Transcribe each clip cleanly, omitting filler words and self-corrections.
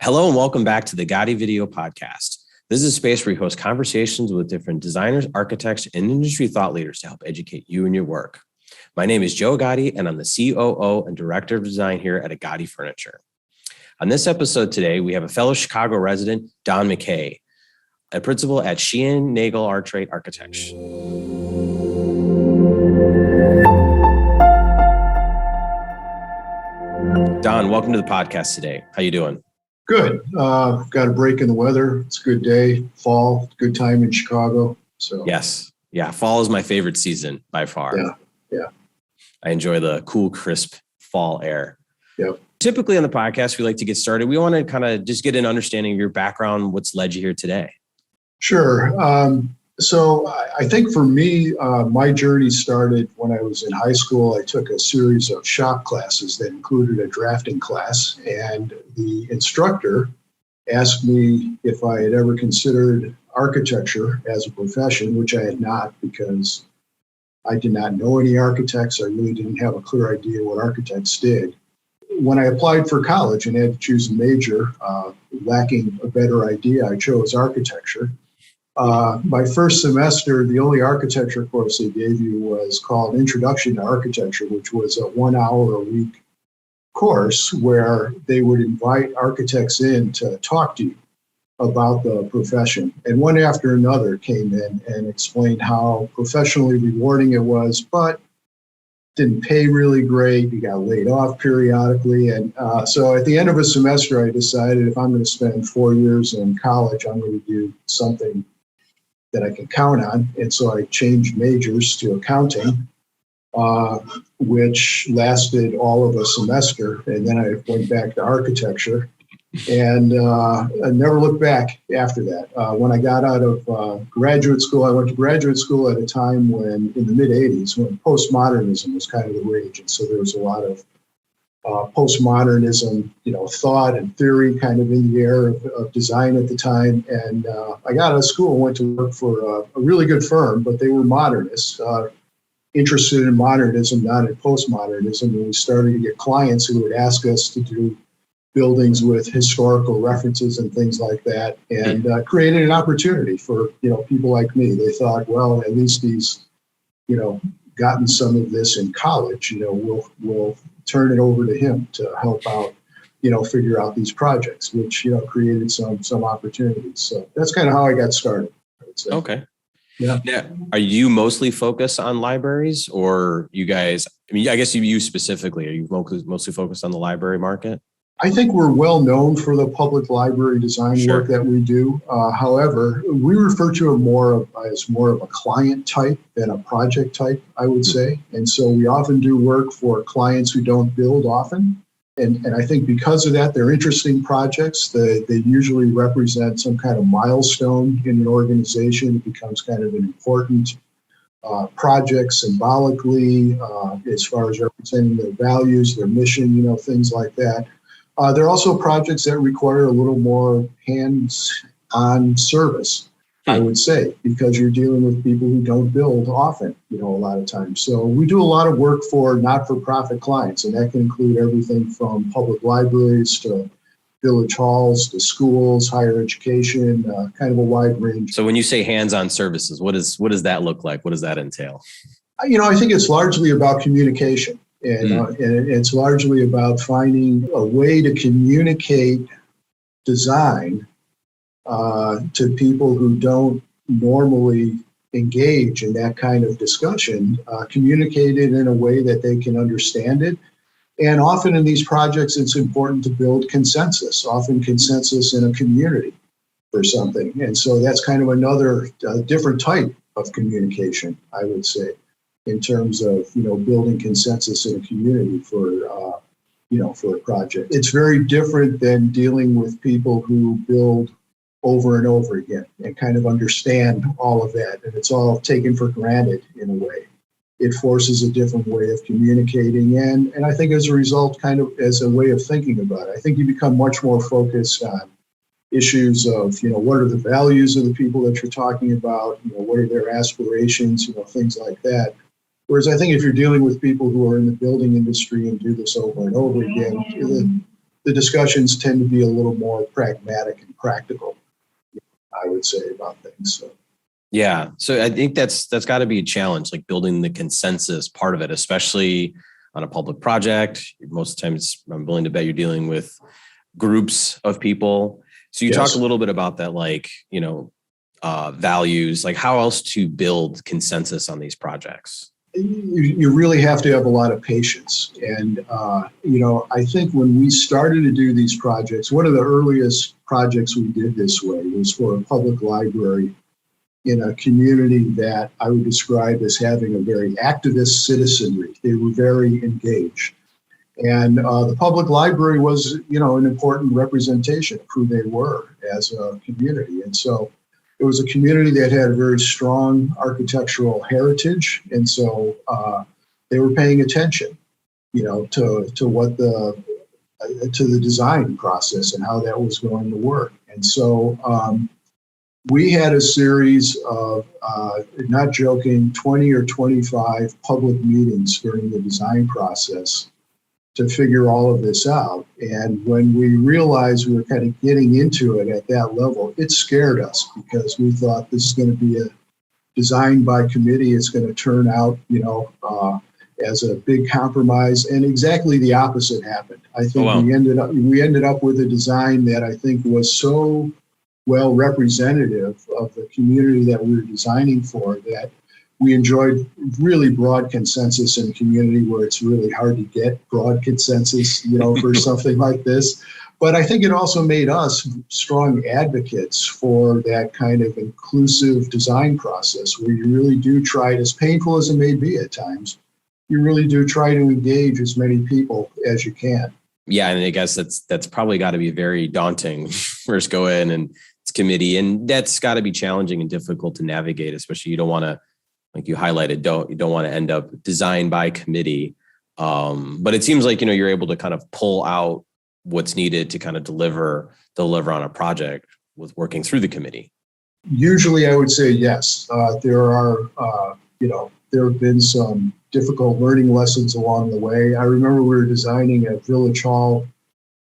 Hello and welcome back to the Gotti Video Podcast. This is a space where we host conversations with different designers, architects, and industry thought leaders to help educate you and your work. My name is Joe Gotti, and I'm the COO and Director of Design here at Gotti Furniture. On this episode today, we have a fellow Chicago resident, Don McKay, a principal at Sheehan Nagle Hartray Architects. Don, welcome to the podcast today. How you doing? Good. Got a break in the weather. It's a good day. Fall, good time in Chicago. So yes. Yeah. Fall is my favorite season by far. Yeah. I enjoy the cool, crisp fall air. Yep. Typically on the podcast, we like to get started. We want to kind of just get an understanding of your background, what's led you here today. Sure. So I think for me, my journey started when I was in high school. I took a series of shop classes that included a drafting class, and the instructor asked me if I had ever considered architecture as a profession, which I had not, because I did not know any architects. I really didn't have a clear idea what architects did. When I applied for college and had to choose a major, lacking a better idea, I chose architecture. My first semester, the only architecture course they gave you was called Introduction to Architecture, which was a 1 hour a week course where they would invite architects in to talk to you about the profession. And one after another came in and explained how professionally rewarding it was, but didn't pay really great. You got laid off periodically. And so at the end of a semester, I decided if I'm going to spend 4 years in college, I'm going to do something that I can count on. And so I changed majors to accounting, which lasted all of a semester. And then I went back to architecture and I never looked back after that. When I got out of graduate school, I went to graduate school at a time when, in the mid-'80s, when postmodernism was kind of the rage. And so there was a lot of postmodernism, thought and theory kind of in the air of design at the time. And I got out of school and went to work for a really good firm, but they were modernists, interested in modernism, not in postmodernism. And we started to get clients who would ask us to do buildings with historical references and things like that, and created an opportunity for, people like me. They thought, well, at least he's, gotten some of this in college, we'll turn it over to him to help out, figure out these projects, which, created some opportunities. So that's kind of how I got started, I would say. Okay. Yeah. Now, are you mostly focused on libraries, or you guys, I guess you specifically, are you mostly focused on the library market? I think we're well known for the public library design work that we do. However, we refer to it as more of a client type than a project type, I would say. And so we often do work for clients who don't build often. And I think because of that, they're interesting projects. They usually represent some kind of milestone in an organization. It becomes kind of an important project symbolically, as far as representing their values, their mission, things like that. There are also projects that require a little more hands-on service, I would say, because you're dealing with people who don't build often, a lot of times. So we do a lot of work for not-for-profit clients, and that can include everything from public libraries to village halls to schools, higher education, kind of a wide range. So when you say hands-on services, what does that look like? What does that entail? I think it's largely about communication. And it's largely about finding a way to communicate design to people who don't normally engage in that kind of discussion, communicate it in a way that they can understand it. And often in these projects, it's important to build consensus, often consensus in a community for something. And so that's kind of another different type of communication, I would say, in terms of, building consensus in a community for a project. It's very different than dealing with people who build over and over again and kind of understand all of that. And it's all taken for granted in a way. It forces a different way of communicating. And I think as a result, kind of as a way of thinking about it, I think you become much more focused on issues of, what are the values of the people that you're talking about? What are their aspirations? Things like that. Whereas I think if you're dealing with people who are in the building industry and do this over and over again, the discussions tend to be a little more pragmatic and practical, I would say, about things. So. Yeah. So I think that's got to be a challenge, like building the consensus part of it, especially on a public project. Most of the times I'm willing to bet you're dealing with groups of people. So you talked a little bit about that, like, values, like how else to build consensus on these projects? You really have to have a lot of patience. And, I think when we started to do these projects, one of the earliest projects we did this way was for a public library in a community that I would describe as having a very activist citizenry. They were very engaged. And the public library was, an important representation of who they were as a community. And so it was a community that had a very strong architectural heritage. And so they were paying attention, to what to the design process and how that was going to work. And so we had a series of, not joking, 20 or 25 public meetings during the design process to figure all of this out. And when we realized we were kind of getting into it at that level, it scared us because we thought this is going to be a design by committee. It's going to turn out, as a big compromise. And exactly the opposite happened. I think we ended up with a design that I think was so well representative of the community that we were designing for that we enjoyed really broad consensus in a community where it's really hard to get broad consensus, for something like this. But I think it also made us strong advocates for that kind of inclusive design process where you really do try, as painful as it may be at times, you really do try to engage as many people as you can. Yeah, and I guess that's probably got to be very daunting. First go in and it's committee, and that's got to be challenging and difficult to navigate, especially you don't want to, like you highlighted, you don't want to end up design by committee. But it seems like, you're able to kind of pull out what's needed to kind of deliver on a project with working through the committee. Usually I would say yes. There have been some difficult learning lessons along the way. I remember we were designing a Village Hall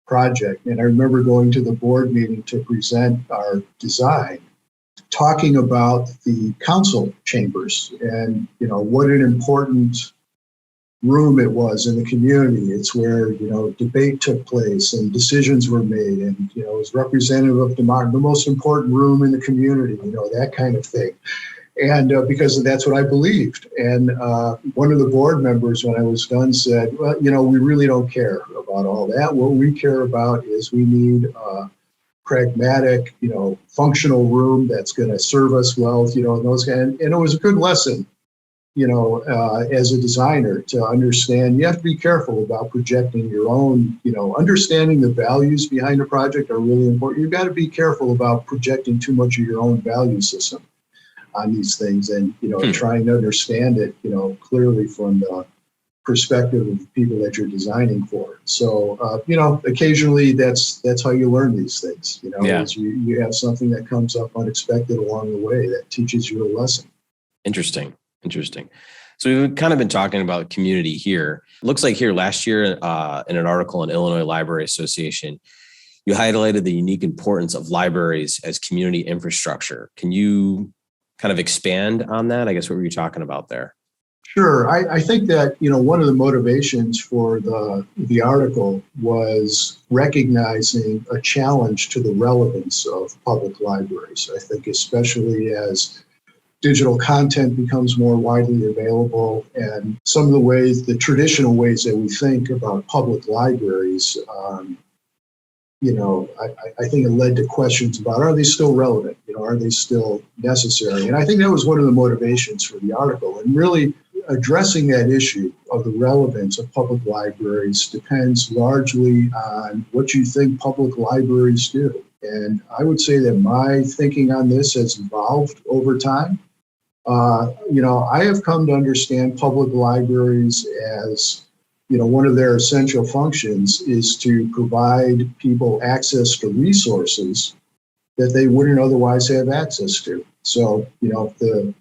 project, and I remember going to the board meeting to present our design, talking about the council chambers and, what an important room it was in the community. It's where, debate took place and decisions were made, and, it was representative of democracy, the most important room in the community, that kind of thing. And because that's what I believed. And one of the board members, when I was done, said, well, we really don't care about all that. What we care about is we need a pragmatic, functional room that's going to serve us well, and those kind. And it was a good lesson, as a designer to understand you have to be careful about projecting your own, understanding the values behind a project are really important. You've got to be careful about projecting too much of your own value system on these things and, trying to understand it, clearly from the perspective of the people that you're designing for. So, occasionally that's how you learn these things, is you have something that comes up unexpected along the way that teaches you a lesson. Interesting. So we've kind of been talking about community here. Looks like here last year in an article in Illinois Library Association, you highlighted the unique importance of libraries as community infrastructure. Can you kind of expand on that? I guess what were you talking about there? Sure. I think that, one of the motivations for the article was recognizing a challenge to the relevance of public libraries. I think especially as digital content becomes more widely available and some of the traditional ways that we think about public libraries, I think it led to questions about, are they still relevant? Are they still necessary? And I think that was one of the motivations for the article. And really addressing that issue of the relevance of public libraries depends largely on what you think public libraries do. And I would say that my thinking on this has evolved over time. I have come to understand public libraries as, one of their essential functions is to provide people access to resources that they wouldn't otherwise have access to. So, the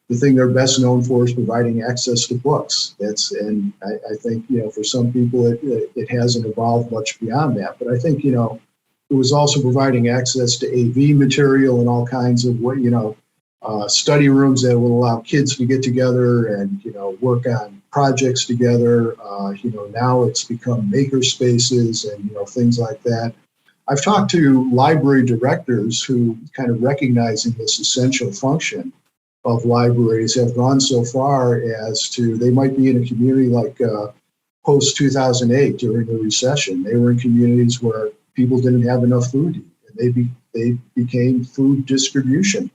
the thing they're best known for is providing access to books. And I think, for some people, it hasn't evolved much beyond that. But I think, it was also providing access to AV material and all kinds of, study rooms that will allow kids to get together and, work on projects together. Now it's become maker spaces and, things like that. I've talked to library directors who, kind of recognizing this essential function of libraries, have gone so far as to, they might be in a community like post 2008 during the recession. They were in communities where people didn't have enough food to eat, and they became food distribution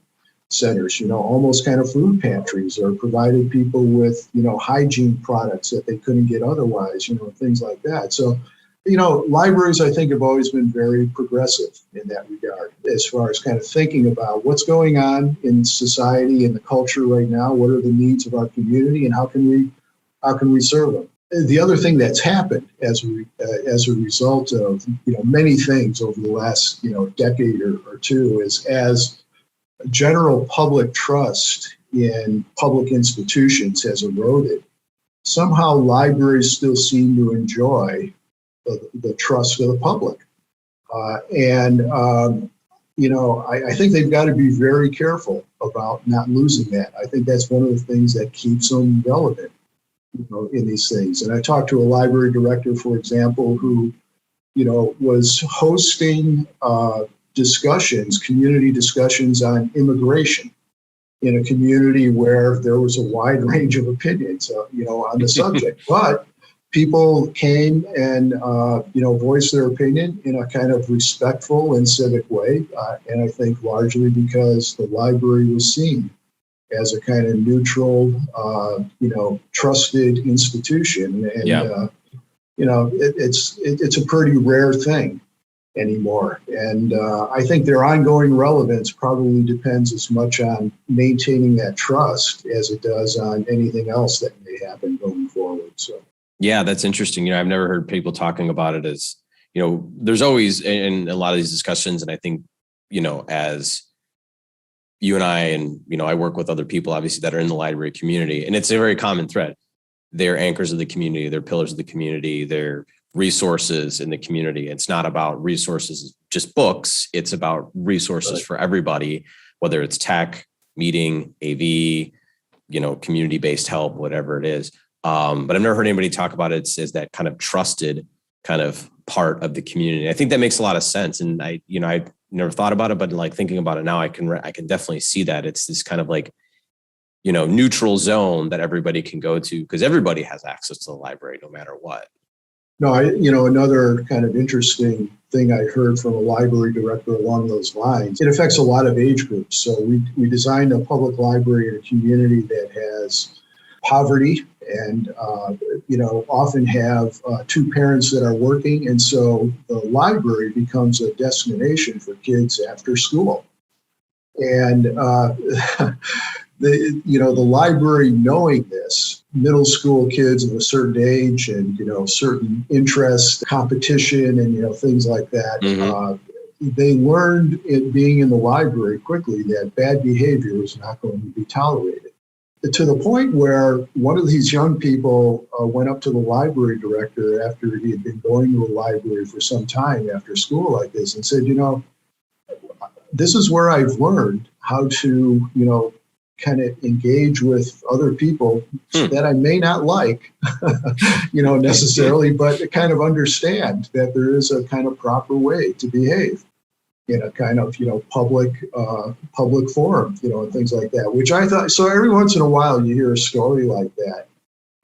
centers, almost kind of food pantries, or provided people with, hygiene products that they couldn't get otherwise, things like that. So, libraries, I think, have always been very progressive in that regard, as far as kind of thinking about what's going on in society and the culture right now. What are the needs of our community, and how can we serve them? The other thing that's happened as a result of many things over the last decade or two is, as general public trust in public institutions has eroded, somehow libraries still seem to enjoy the trust of the public. I think they've got to be very careful about not losing that. I think that's one of the things that keeps them relevant, in these things. And I talked to a library director, for example, who, was hosting community discussions on immigration in a community where there was a wide range of opinions, on the subject. But people came and, voiced their opinion in a kind of respectful and civic way. And I think largely because the library was seen as a kind of neutral, trusted institution. And, it's a pretty rare thing anymore. And I think their ongoing relevance probably depends as much on maintaining that trust as it does on anything else that may happen going forward. So. Yeah, that's interesting. I've never heard people talking about it as, there's always in a lot of these discussions. And I think, as you and I work with other people, obviously, that are in the library community, and it's a very common thread. They're anchors of the community. They're pillars of the community. They're resources in the community. It's not about resources, just books. It's about resources for everybody, whether it's tech, meeting, AV, community-based help, whatever it is. But I've never heard anybody talk about it as that kind of trusted kind of part of the community. I think that makes a lot of sense. And I never thought about it, but like thinking about it now, I can definitely see that it's this kind of like, neutral zone that everybody can go to, because everybody has access to the library no matter what. No, another kind of interesting thing I heard from a library director along those lines, it affects a lot of age groups. So we designed a public library in a community that has poverty and, often have two parents that are working. And so the library becomes a destination for kids after school. And the library, knowing this, middle school kids of a certain age and, certain interest, competition and, things like that, they learned being in the library quickly that bad behavior was not going to be tolerated. To the point where one of these young people went up to the library director after he had been going to a library for some time after school like this and said, this is where I've learned how to, kind of engage with other people that I may not like, necessarily, but kind of understand that there is a kind of proper way to behave in a kind of, public forum, and things like that, which I thought, so every once in a while you hear a story like that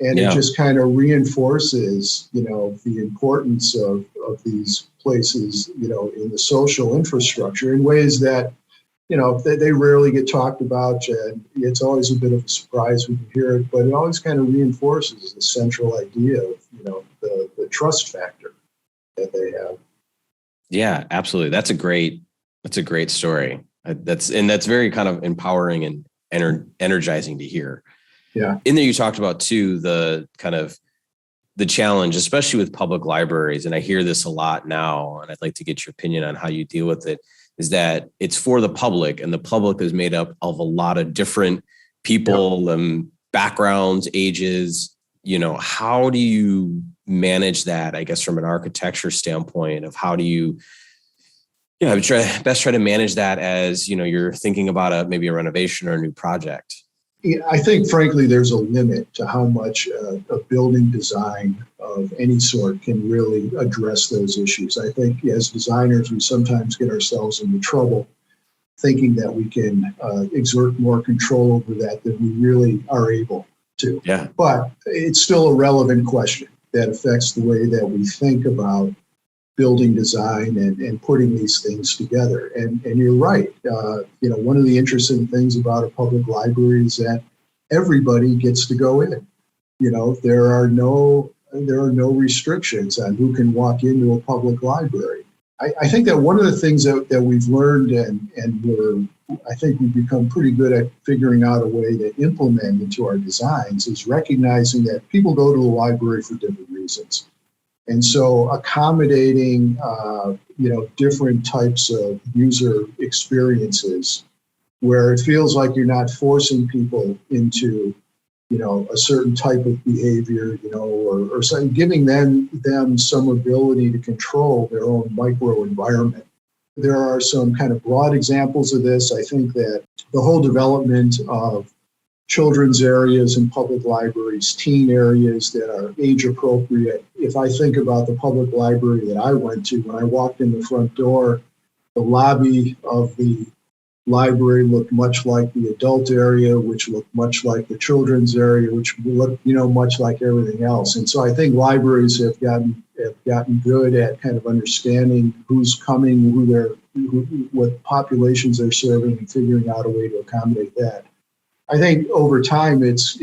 and it just kind of reinforces, the importance of these places, in the social infrastructure in ways that, they rarely get talked about, and it's always a bit of a surprise when you hear it, but it always kind of reinforces the central idea of, the trust factor that they have. Yeah, absolutely. That's a great story. That's very kind of empowering and energizing to hear. Yeah. In there, you talked about too, the kind of the challenge, especially with public libraries. And I hear this a lot now, and I'd like to get your opinion on how you deal with it, is that it's for the public, and the public is made up of a lot of different people and backgrounds, ages, how do you manage that, I guess, from an architecture standpoint of how do you, best try to manage that as, you're thinking about maybe a renovation or a new project? Yeah, I think, frankly, there's a limit to how much a building design of any sort can really address those issues. I think as designers, we sometimes get ourselves into trouble thinking that we can exert more control over that than we really are able to. Yeah. But it's still a relevant question that affects the way that we think about building design and putting these things together. And you're right. One of the interesting things about a public library is that everybody gets to go in. There are no restrictions on who can walk into a public library. I think that one of the things that we've learned I think we've become pretty good at figuring out a way to implement into our designs is recognizing that people go to the library for different reasons. And so accommodating, different types of user experiences where it feels like you're not forcing people into, a certain type of behavior, or giving them some ability to control their own microenvironment. There are some kind of broad examples of this. I think that the whole development of children's areas in public libraries, teen areas that are age appropriate. If I think about the public library that I went to, when I walked in the front door, the lobby of the library looked much like the adult area, which looked much like the children's area, which looked, much like everything else. And so I think libraries have gotten good at kind of understanding who's coming, what populations they're serving, and figuring out a way to accommodate that. I think over time it's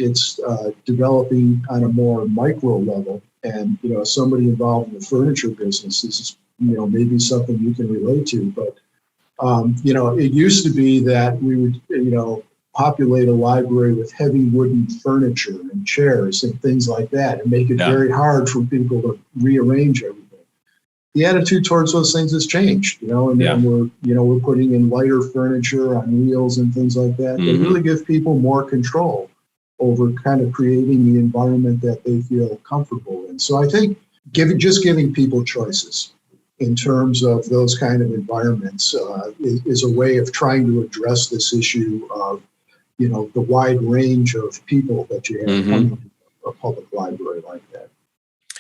developing on a more micro level, and somebody involved in the furniture business, this is maybe something you can relate to, but it used to be that we would populate a library with heavy wooden furniture and chairs and things like that, and make it very hard for people to rearrange everything. The attitude towards those things has changed, and then we're putting in lighter furniture on wheels and things like that. They really give people more control over kind of creating the environment that they feel comfortable in. So I think giving people choices in terms of those kind of environments is a way of trying to address this issue of, the wide range of people that you have coming to a public library like that.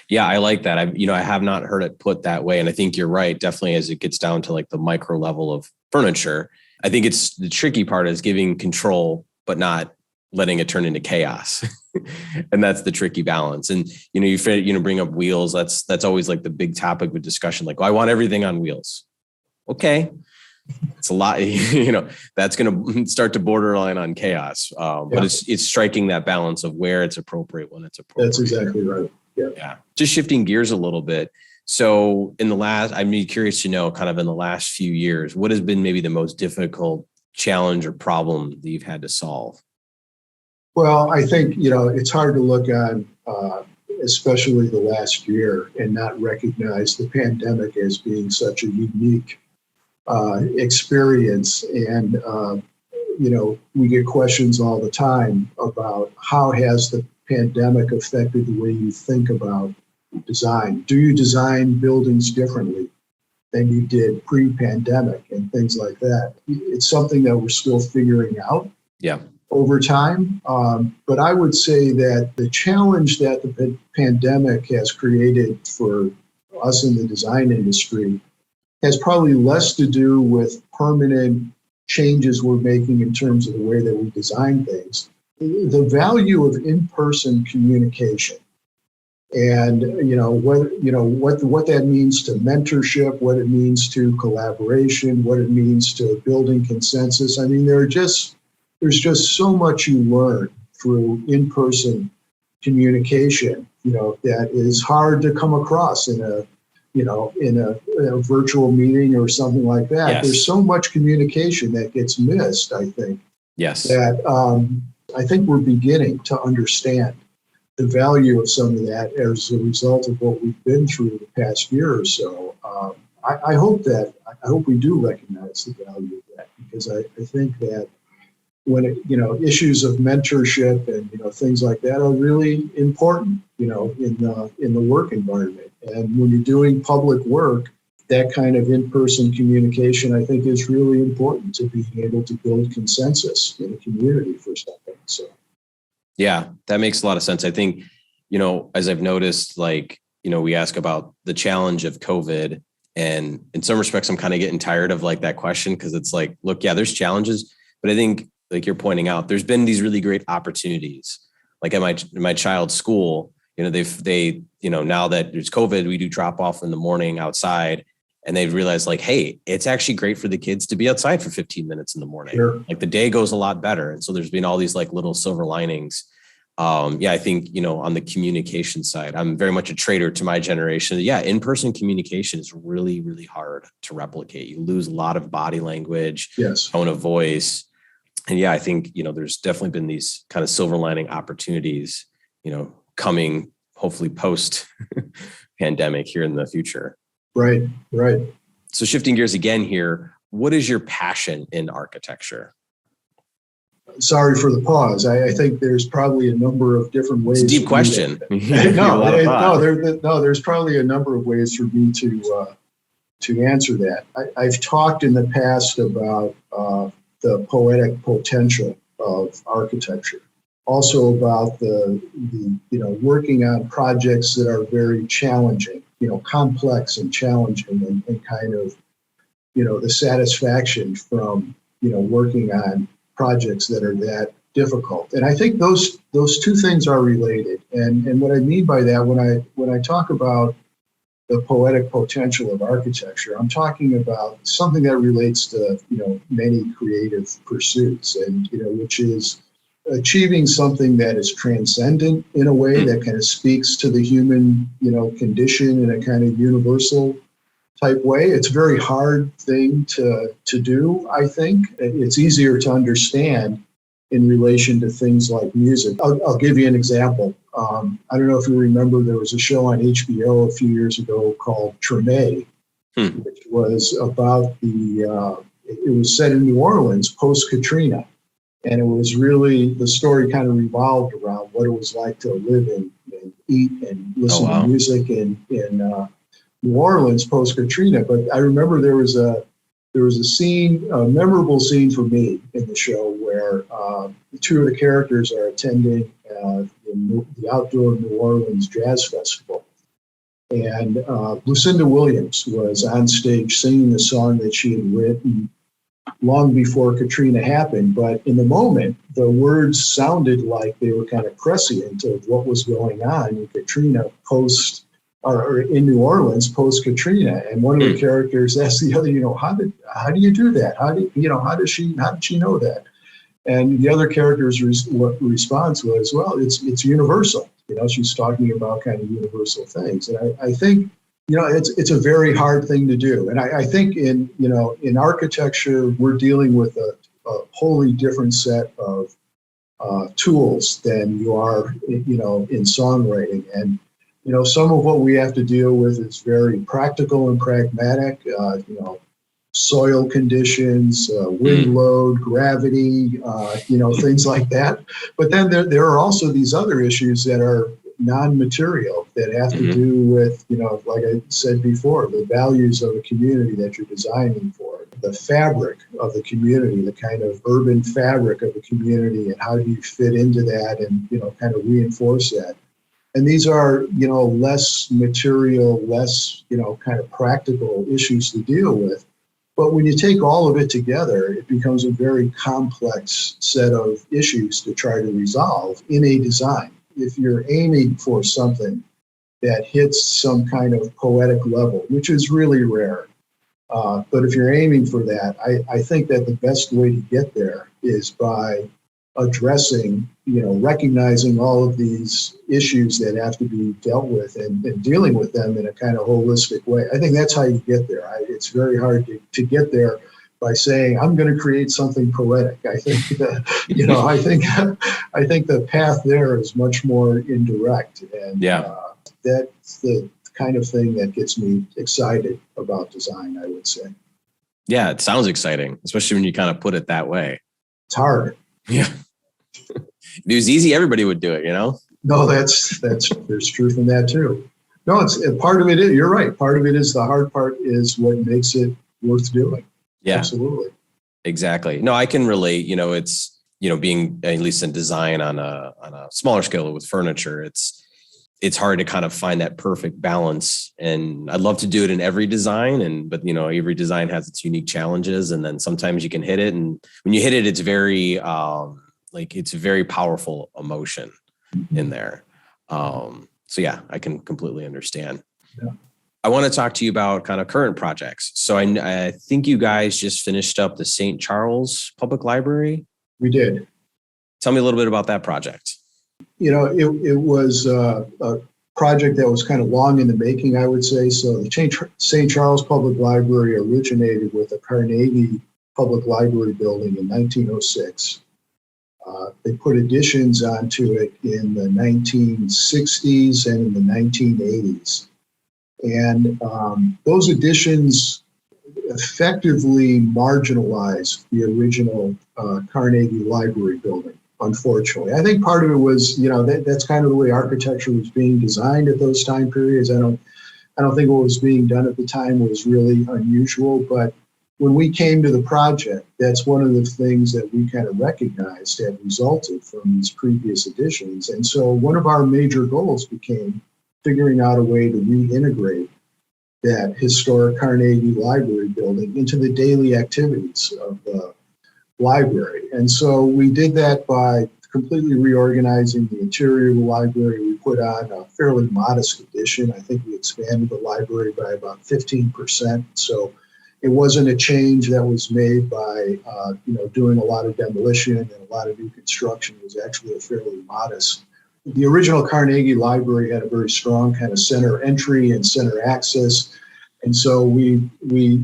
Yeah, I like that. I have not heard it put that way. And I think you're right. Definitely as it gets down to like the micro level of furniture, I think it's the tricky part is giving control, but not letting it turn into chaos. And that's the tricky balance. And, you bring up wheels. That's always like the big topic with discussion. Like, I want everything on wheels. Okay. It's a lot, that's going to start to borderline on chaos. But it's striking that balance of where it's appropriate, when it's appropriate. That's exactly right. Yeah. Just shifting gears a little bit. So I'm curious to know kind of in the last few years, what has been maybe the most difficult challenge or problem that you've had to solve? Well, I think, it's hard to look on, especially the last year, and not recognize the pandemic as being such a unique experience. And, we get questions all the time about how has the pandemic affected the way you think about design? Do you design buildings differently than you did pre-pandemic and things like that? It's something that we're still figuring out over time. But I would say that the challenge that the pandemic has created for us in the design industry has probably less to do with permanent changes we're making in terms of the way that we design things. The value of in-person communication, and what that means to mentorship, what it means to collaboration, what it means to building consensus. I mean, there's just so much you learn through in-person communication, that is hard to come across in a virtual meeting or something like that. Yes. There's so much communication that gets missed, I think. Yes. That I think we're beginning to understand the value of some of that as a result of what we've been through the past year or so. I hope we do recognize the value of that, because I think that when it, issues of mentorship and, things like that are really important, in the work environment. And when you're doing public work, that kind of in-person communication, I think, is really important to being able to build consensus in a community for something. So, yeah, that makes a lot of sense. I think, as I've noticed, like, we ask about the challenge of COVID, and in some respects, I'm kind of getting tired of like that question, because it's like, look, yeah, there's challenges, but I think, like you're pointing out, there's been these really great opportunities. Like at my child's school, now that there's COVID, we do drop off in the morning outside, and they've realized like, hey, it's actually great for the kids to be outside for 15 minutes in the morning. Sure. Like the day goes a lot better. And so there's been all these like little silver linings. I think, on the communication side, I'm very much a traitor to my generation. Yeah, in-person communication is really, really hard to replicate. You lose a lot of body language, yes, tone of voice. And yeah, I think, there's definitely been these kind of silver lining opportunities, coming hopefully post pandemic here in the future. Right. So shifting gears again here, what is your passion in architecture? Sorry for the pause. I think there's probably a number of different ways. It's a deep question. There's probably a number of ways for me to answer that. I've talked in the past about the poetic potential of architecture. Also about the working on projects that are very challenging, complex and challenging, and kind of, the satisfaction from, working on projects that are that difficult. And I think those two things are related. And what I mean by that, when I talk about the poetic potential of architecture, I'm talking about something that relates to, many creative pursuits, and, which is achieving something that is transcendent in a way that kind of speaks to the human, condition in a kind of universal type way. It's a very hard thing to do, I think. It's easier to understand in relation to things like music. I'll give you an example. I don't know if you remember, there was a show on HBO a few years ago called Treme, which was about it was set in New Orleans post-Katrina. And it was really, the story kind of revolved around what it was like to live and eat and listen to music in New Orleans post-Katrina. But I remember there was a scene, a memorable scene for me in the show, where two of the characters are attending the outdoor New Orleans Jazz Festival. And Lucinda Williams was on stage singing the song that she had written long before Katrina happened. But in the moment, the words sounded like they were kind of prescient of what was going on in Katrina or in New Orleans post Katrina. And one of the characters asked the other, how do you do that? How did she know that? And the other character's response was, well, it's universal. She's talking about kind of universal things. And I think, it's a very hard thing to do. And I think in architecture, we're dealing with a wholly different set of tools than you are, in songwriting. And, some of what we have to deal with is very practical and pragmatic, soil conditions, wind load, gravity, things like that. But then there are also these other issues that are non-material, that have to do with, like I said before, the values of a community that you're designing for, the fabric of the community, the kind of urban fabric of the community, and how do you fit into that and, kind of reinforce that. And these are, less material, less, kind of practical issues to deal with. But when you take all of it together, it becomes a very complex set of issues to try to resolve in a design. If you're aiming for something that hits some kind of poetic level, which is really rare, but if you're aiming for that, I think that the best way to get there is by addressing, recognizing all of these issues that have to be dealt with and dealing with them in a kind of holistic way. I think that's how you get there. It's very hard to get there by saying, I'm going to create something poetic. I think that, I think the path there is much more indirect. And that's the kind of thing that gets me excited about design, I would say. Yeah, it sounds exciting, especially when you kind of put it that way. It's hard. Yeah. If it was easy, everybody would do it, you know? No, there's truth in that too. No, it's part of it. You're right. Part of it is the hard part is what makes it worth doing. Yeah, absolutely. Exactly. No, I can relate. You know, it's, you know, being at least in design on a smaller scale with furniture, it's hard to kind of find that perfect balance. And I'd love to do it in every design. But you know, every design has its unique challenges. And then sometimes you can hit it. And when you hit it, it's very, it's a very powerful emotion in there. So yeah, I can completely understand. Yeah. I want to talk to you about kind of current projects. So I think you guys just finished up the St. Charles Public Library. We did. Tell me a little bit about that project. You know, it was a project that was kind of long in the making, I would say. So the St. Charles Public Library originated with a Carnegie Public Library building in 1906. They put additions onto it in the 1960s and in the 1980s. And those additions effectively marginalized the original Carnegie Library building, unfortunately. I think part of it was, you know, that's kind of the way architecture was being designed at those time periods. I don't think what was being done at the time was really unusual, but when we came to the project, that's one of the things that we kind of recognized had resulted from these previous additions. And so one of our major goals became figuring out a way to reintegrate that historic Carnegie Library building into the daily activities of the library. And so we did that by completely reorganizing the interior of the library. We put on a fairly modest addition. I think we expanded the library by about 15%. So it wasn't a change that was made by, doing a lot of demolition and a lot of new construction. It was actually a fairly modest. The original Carnegie Library had a very strong kind of center entry and center access. And so we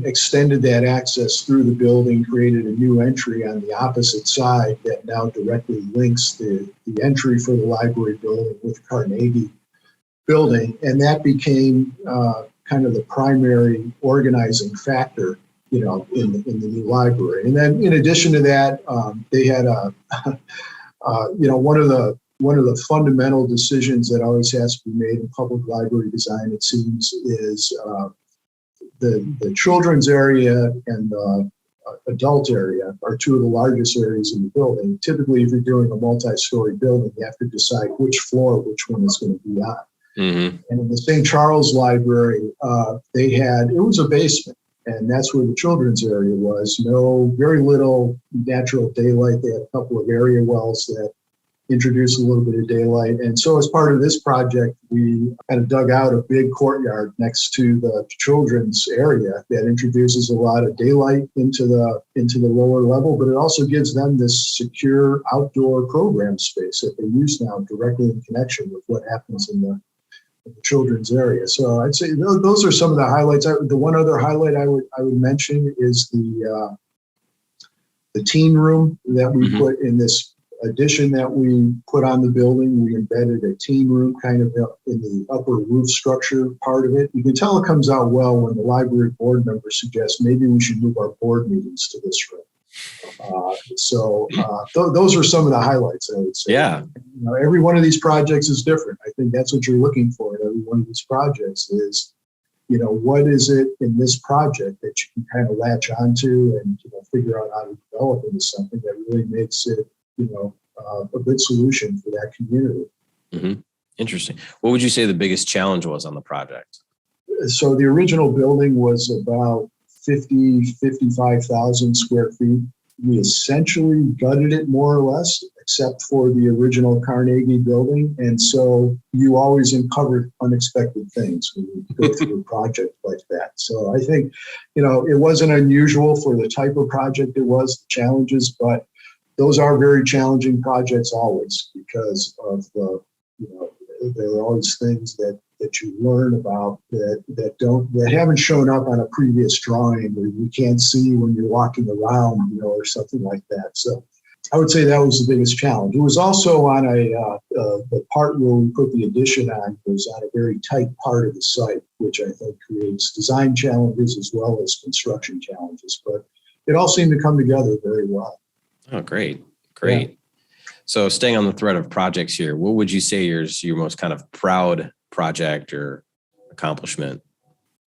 extended that access through the building, created a new entry on the opposite side that now directly links the entry for the library building with the Carnegie building. And that became kind of the primary organizing factor, you know, in the new library. And then in addition to that, they had one of the fundamental decisions that always has to be made in public library design, it seems, is the children's area and the adult area are two of the largest areas in the building. Typically, if you're doing a multi-story building, you have to decide which floor which one is going to be on. Mm-hmm. And in the St. Charles Library, it was a basement, and that's where the children's area was. Very little natural daylight. They had a couple of area wells that introduced a little bit of daylight. And so as part of this project, we kind of dug out a big courtyard next to the children's area that introduces a lot of daylight into the lower level, but it also gives them this secure outdoor program space that they use now directly in connection with what happens in the children's area. So I'd say those are some of the highlights. The one other highlight I would mention is the teen room that we put in this addition that we put on the building. We embedded a teen room kind of in the upper roof structure part of it. You can tell it comes out well when the library board member suggests maybe we should move our board meetings to this room. Those are some of the highlights, I would say. Yeah. You know, every one of these projects is different. I think that's what you're looking for in every one of these projects is, you know, what is it in this project that you can kind of latch onto and, you know, figure out how to develop into something that really makes it, you know, a good solution for that community. Mm-hmm. Interesting. What would you say the biggest challenge was on the project? So the original building was about 55,000 square feet. We essentially gutted it more or less, except for the original Carnegie building. And so you always uncover unexpected things when you go through a project like that. So I think, you know, it wasn't unusual for the type of project it was, the challenges, but those are very challenging projects always because of the, you know, there are always things that you learn about that haven't shown up on a previous drawing or you can't see when you're walking around, you know, or something like that. So I would say that was the biggest challenge. It was also on the part where we put the addition on was on a very tight part of the site, which I think creates design challenges as well as construction challenges. But it all seemed to come together very well. Oh, great. Great. So staying on the thread of projects here, what would you say is your most kind of proud project or accomplishment?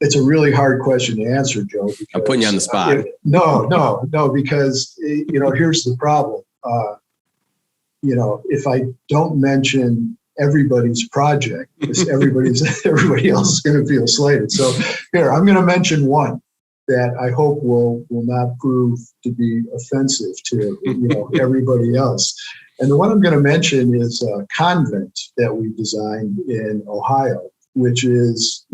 It's a really hard question to answer, Joe. Because, I'm putting you on the spot. No, because, here's the problem. If I don't mention everybody's project, everybody else is going to feel slighted. So here, I'm going to mention one that I hope will not prove to be offensive to everybody else. And the one I'm going to mention is a convent that we designed in Ohio, which is,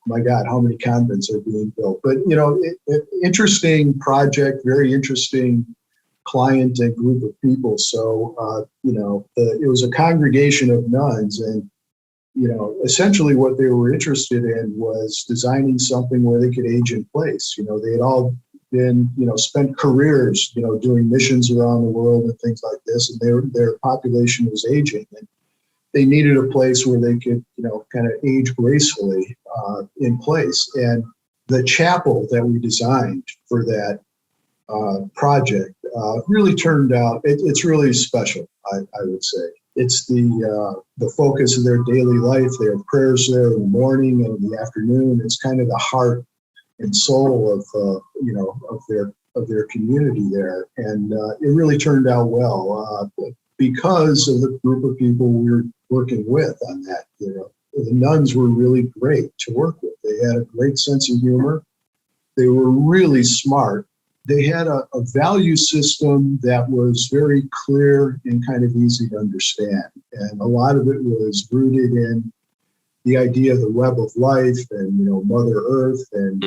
my God, how many convents are being built? But, interesting project, very interesting client and group of people. So, it was a congregation of nuns, and, essentially what they were interested in was designing something where they could age in place. They had all been, spent careers, doing missions around the world and things like this, and their population was aging, and they needed a place where they could, kind of age gracefully in place. And the chapel that we designed for that project really turned out, it's really special, I would say. It's the focus of their daily life. They have prayers there in the morning and in the afternoon. It's kind of the heart and soul of their community there. And it really turned out well because of the group of people we were working with on that. The nuns were really great to work with. They had a great sense of humor. They were really smart. They had a value system that was very clear and kind of easy to understand. And a lot of it was rooted in the idea of the web of life and, Mother Earth and,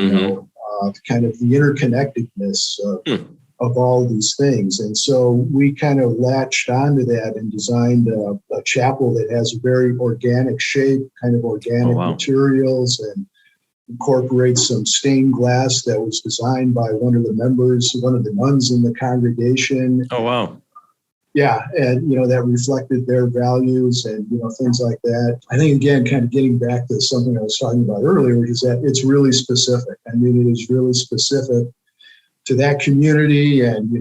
kind of the interconnectedness of all these things. And so we kind of latched onto that and designed a chapel that has a very organic shape, kind of organic materials, and incorporates some stained glass that was designed by one of the nuns in the congregation. Oh, wow. Yeah. And, that reflected their values and, things like that. I think, again, kind of getting back to something I was talking about earlier, is that it's really specific. I mean, it is really specific to that community and,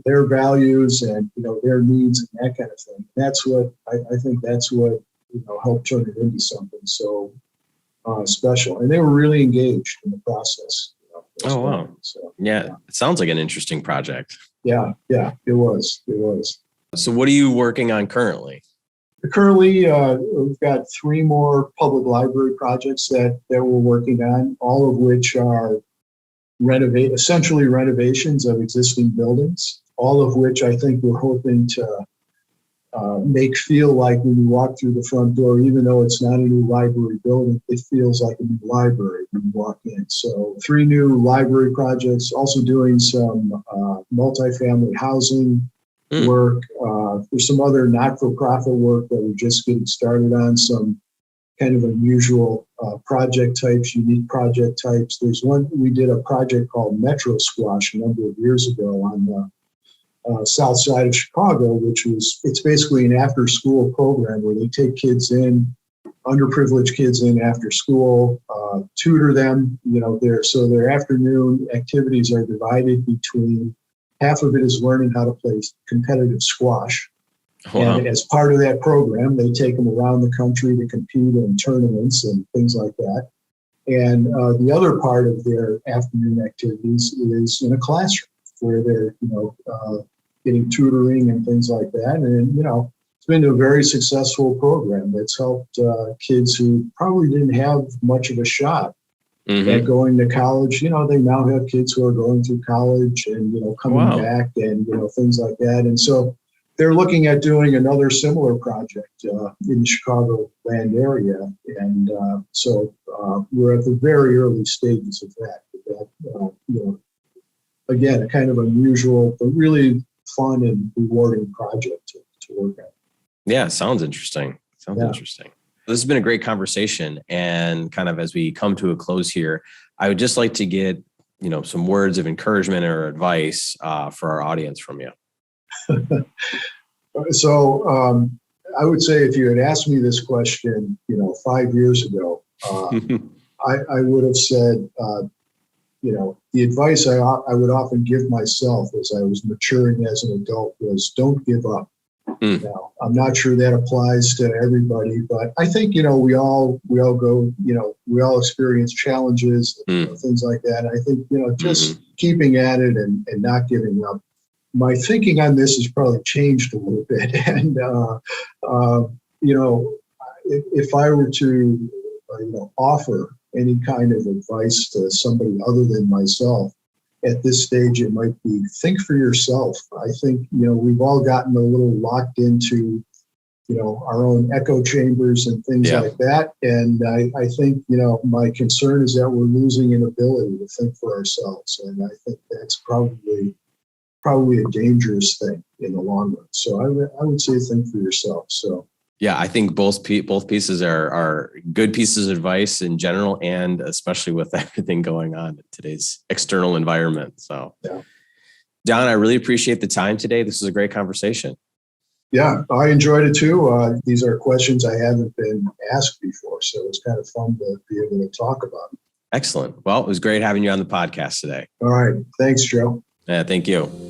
their values and, their needs and that kind of thing. That's what, I think that's what, helped turn it into something so special. And they were really engaged in the process. Oh, wow. So, yeah, it sounds like an interesting project. Yeah, it was. So what are you working on currently? Currently, we've got 3 more public library projects that we're working on, all of which are essentially renovations of existing buildings, all of which I think we're hoping to make feel like when you walk through the front door, even though it's not a new library building, it feels like a new library when you walk in. So 3 new library projects, also doing some multifamily housing work. There's some other not-for-profit work that we're just getting started on, some kind of unusual project types, unique project types. There's one, we did a project called Metro Squash a number of years ago on the south side of Chicago, it's basically an after-school program where they take kids in, underprivileged kids in after school, tutor them, their afternoon activities are divided between, half of it is learning how to play competitive squash. Wow. And as part of that program, they take them around the country to compete in tournaments and things like that. And the other part of their afternoon activities is in a classroom where they're, getting tutoring and things like that. And, it's been a very successful program that's helped kids who probably didn't have much of a shot at going to college. They now have kids who are going through college and, coming back and, things like that. And so they're looking at doing another similar project in the Chicago land area. And so we're at the very early stages of that. Again, a kind of unusual, but really fun and rewarding project to work on. Yeah, sounds interesting. Interesting. This has been a great conversation. And kind of as we come to a close here, I would just like to get, some words of encouragement or advice for our audience from you. So I would say if you had asked me this question, 5 years ago, I would have said, the advice I would often give myself as I was maturing as an adult was don't give up. Now, I'm not sure that applies to everybody, but I think, we all go, we all experience challenges, things like that. And I think, just keeping at it and not giving up. My thinking on this has probably changed a little bit. And, if I were to, offer any kind of advice to somebody other than myself, at this stage, it might be think for yourself. I think, we've all gotten a little locked into, our own echo chambers and things like that. And I think, my concern is that we're losing an ability to think for ourselves. And I think that's probably a dangerous thing in the long run. So I would say think for yourself. So. Yeah, I think both pieces are good pieces of advice in general, and especially with everything going on in today's external environment. So, Don, I really appreciate the time today. This was a great conversation. Yeah, I enjoyed it too. These are questions I haven't been asked before, so it's kind of fun to be able to talk about them. Excellent. Well, it was great having you on the podcast today. All right. Thanks, Joe. Yeah, thank you.